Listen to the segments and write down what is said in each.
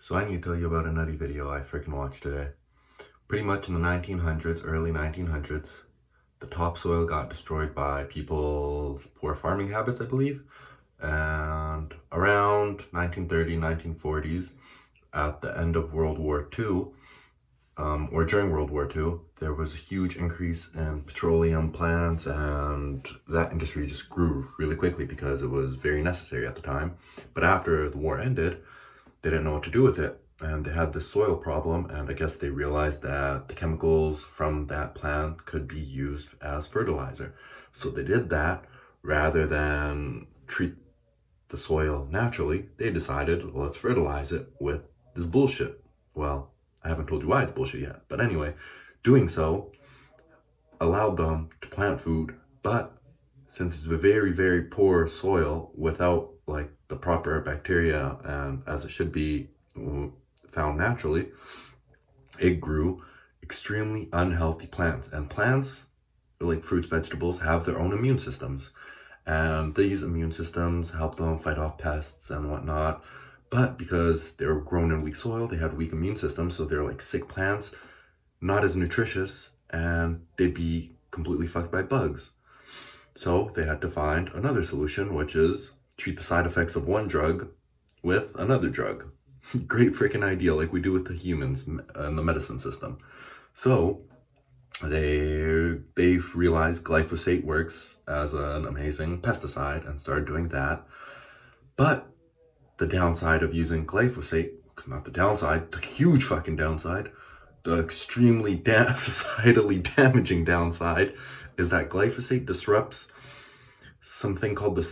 So I need to tell you about a nutty video I freaking watched today. Pretty much in the 1900s, early 1900s, the topsoil got destroyed by people's poor farming habits, I believe. And around 1930, 1940s, at the end of World War II, or during World War II, there was a huge increase in petroleum plants, and that industry just grew really quickly because it was very necessary at the time. But after the war ended, they didn't know what to do with it, and they had this soil problem, and I guess they realized that the chemicals from that plant could be used as fertilizer. So they did that. Rather than treat the soil naturally, they decided, let's fertilize it with this bullshit. Well, I haven't told you why it's bullshit yet, but anyway, doing so allowed them to plant food, but since it's a very, very poor soil without like the proper bacteria and as it should be found naturally, it grew extremely unhealthy plants. And plants, like fruits, vegetables, have their own immune systems. And these immune systems help them fight off pests and whatnot. But because they were grown in weak soil, they had weak immune systems. So they're like sick plants, not as nutritious, and they'd be completely fucked by bugs. So they had to find another solution, which is treat the side effects of one drug with another drug. Great freaking idea, like we do with the humans and the medicine system. So they realized glyphosate works as an amazing pesticide and started doing that. But the downside of using glyphosate, not the downside, the huge fucking downside, the extremely societally damaging downside, is that glyphosate disrupts something called the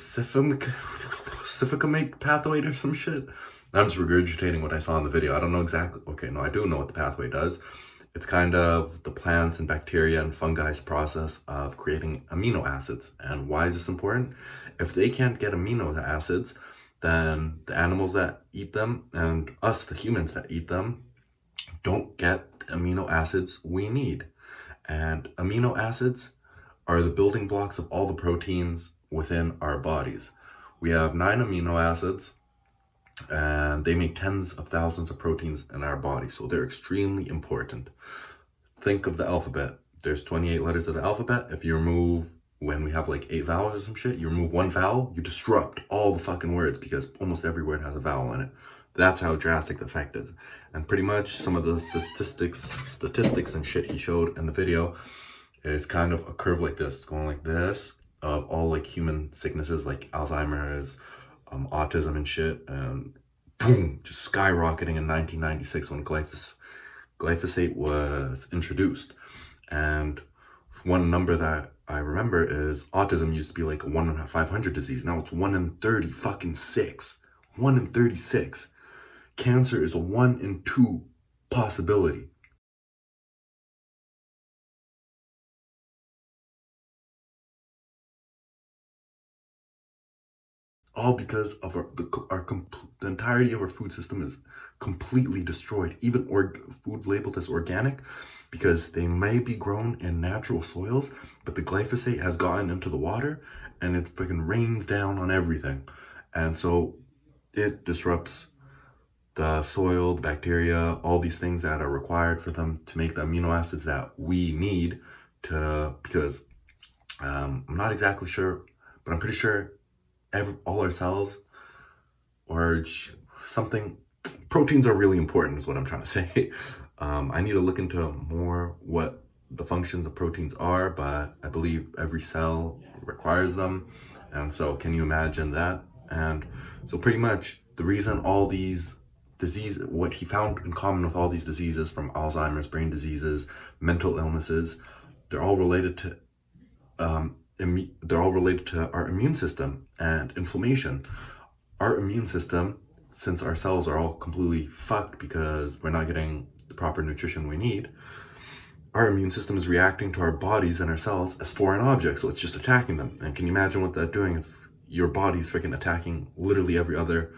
syphicamate pathway or some shit. I'm just regurgitating what I saw in the video. I don't know exactly. Okay, no, I do know what the pathway does. It's kind of the plants and bacteria and fungi's process of creating amino acids. And why is this important? If they can't get amino acids, then the animals that eat them and us, the humans that eat them, don't get the amino acids we need. And amino acids are the building blocks of all the proteins within our bodies. We have 9 amino acids, and they make tens of thousands of proteins in our body, so they're extremely important. Think of the alphabet. There's 28 letters of the alphabet. If you remove, when we have like 8 vowels or some shit, you remove one vowel, you disrupt all the fucking words because almost every word has a vowel in it. That's how drastic the effect is. And pretty much some of the statistics and shit he showed in the video is kind of a curve like this. It's going like this, of all like human sicknesses like Alzheimer's, autism and shit, and boom, just skyrocketing in 1996 when glyphosate was introduced. And one number that I remember is autism used to be like a 1 in 500 disease. Now it's 1 in 30 fucking 6. 1 in 36. Cancer is a 1 in 2 possibility. All because of the entirety of our food system is completely destroyed. Even food labeled as organic, because they may be grown in natural soils, but the glyphosate has gotten into the water and it freaking rains down on everything. And so it disrupts the soil, the bacteria, all these things that are required for them to make the amino acids that we need because I'm not exactly sure, but I'm pretty sure all our cells or something, proteins are really important is what I'm trying to say. I need to look into more what the functions of proteins are, but I believe every cell requires them. And so can you imagine that? And so pretty much the reason all these diseases, what he found in common with all these diseases, from Alzheimer's, brain diseases, mental illnesses, they're all related to our immune system and inflammation. Our immune system, since our cells are all completely fucked because we're not getting the proper nutrition we need, our immune system is reacting to our bodies and our cells as foreign objects, so it's just attacking them. And can you imagine what that's doing if your body's freaking attacking literally every other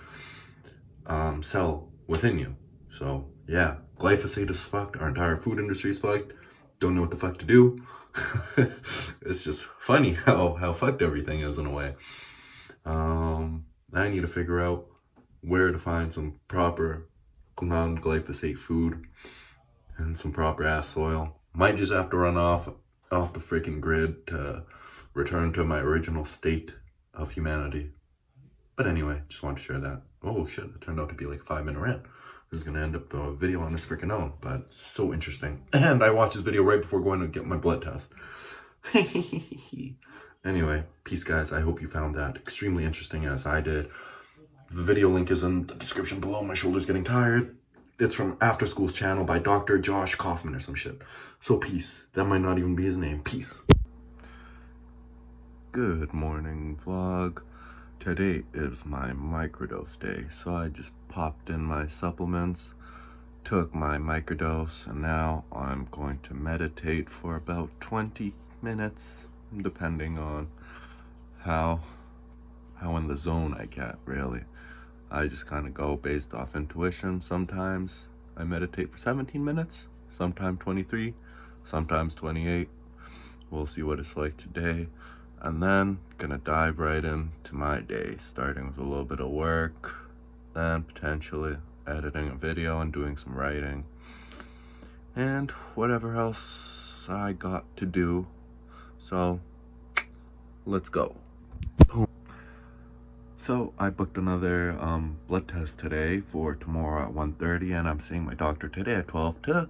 cell within you? So yeah, glyphosate is fucked. Our entire food industry is fucked. Don't know what the fuck to do. It's just funny how fucked everything is in a way. I need to figure out where to find some proper non-glyphosate food and some proper ass soil. Might just have to run off the freaking grid to return to my original state of humanity. But anyway, just wanted to share that. Oh shit, it turned out to be like 5-minute rant. This is gonna end up a video on its freaking own, but so interesting. And I watched this video right before going to get my blood test. Anyway, peace guys. I hope you found that extremely interesting as I did. The video link is in the description below. My shoulder's getting tired. It's from After School's channel by Dr. Josh Kaufman or some shit. So peace. That might not even be his name. Peace. Good morning vlog. Today is my microdose day, so I just popped in my supplements, took my microdose, and now I'm going to meditate for about 20 minutes, depending on how in the zone I get, really. I just kind of go based off intuition. Sometimes I meditate for 17 minutes, sometimes 23, sometimes 28. We'll see what it's like today. And then gonna dive right into my day, starting with a little bit of work, then potentially editing a video and doing some writing, and whatever else I got to do. So let's go. So I booked another blood test today for tomorrow at 1:30, and I'm seeing my doctor today at 12 to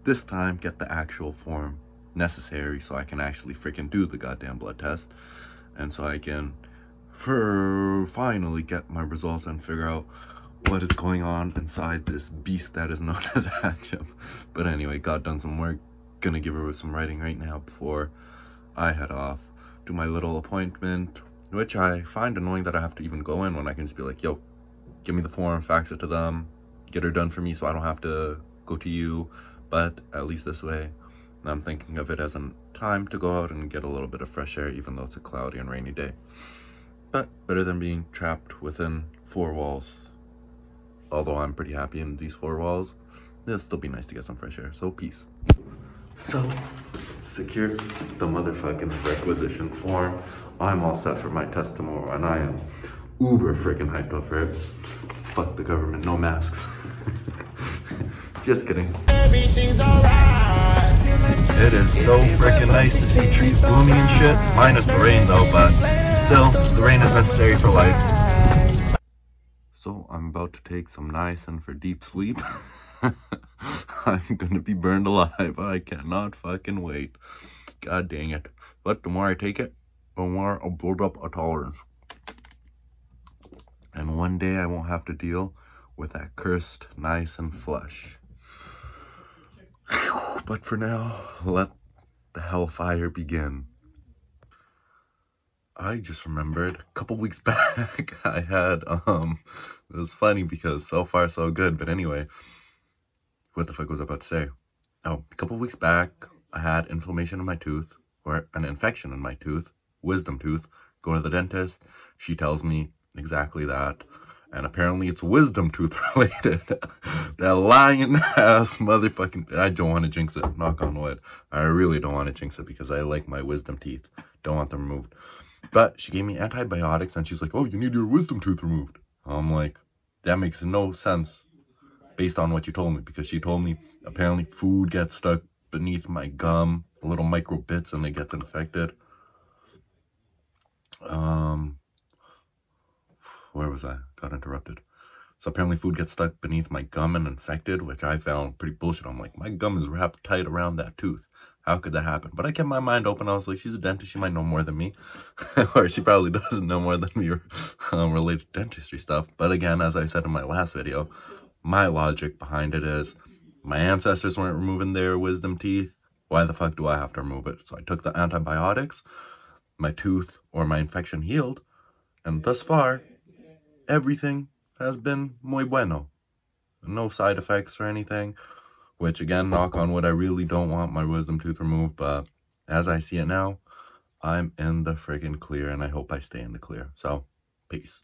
this time get the actual form necessary so I can actually freaking do the goddamn blood test, and so I can finally get my results and figure out what is going on inside this beast that is known as Hatchem. But anyway, got done some work, gonna give her some writing right now before I head off to my little appointment, which I find annoying that I have to even go in when I can just be like, yo, give me the form, fax it to them, get her done for me so I don't have to go to you. But at least this way I'm thinking of it as a time to go out and get a little bit of fresh air, even though it's a cloudy and rainy day. But better than being trapped within 4 walls. Although I'm pretty happy in these 4 walls, it'll still be nice to get some fresh air. So peace. So secure the motherfucking requisition form. I'm all set for my test tomorrow, and I am uber freaking hyped up for it. Fuck the government, no masks. Just kidding. Everything's alright. It is so freaking nice to see trees blooming and shit. Minus the rain though, but still, the rain is necessary for life. So I'm about to take some niacin for deep sleep. I'm gonna be burned alive. I cannot fucking wait. God dang it. But the more I take it, the more I'll build up a tolerance. And one day I won't have to deal with that cursed niacin flush. But for now, let the hellfire begin. I just remembered a couple weeks back I had, it was funny because so far so good, but anyway, what the fuck was I about to say? Oh, a couple weeks back, I had inflammation in my tooth, or an infection in my tooth, wisdom tooth. Go to the dentist, she tells me exactly that. And apparently it's wisdom tooth related. That lying ass motherfucking... I don't want to jinx it, knock on wood. I really don't want to jinx it because I like my wisdom teeth. Don't want them removed. But she gave me antibiotics and she's like, oh, you need your wisdom tooth removed. I'm like, that makes no sense based on what you told me. Because she told me apparently food gets stuck beneath my gum, little micro bits, and it gets infected. Where was I? Got interrupted. So apparently food gets stuck beneath my gum and infected, which I found pretty bullshit. I'm like, my gum is wrapped tight around that tooth. How could that happen? But I kept my mind open. I was like, she's a dentist. She might know more than me. Or she probably doesn't know more than me related to dentistry stuff. But again, as I said in my last video, my logic behind it is my ancestors weren't removing their wisdom teeth. Why the fuck do I have to remove it? So I took the antibiotics. My tooth or my infection healed. And thus far, everything has been muy bueno. No side effects or anything. Which again, knock on wood, I really don't want my wisdom tooth removed. But as I see it now, I'm in the friggin' clear. And I hope I stay in the clear. So, peace.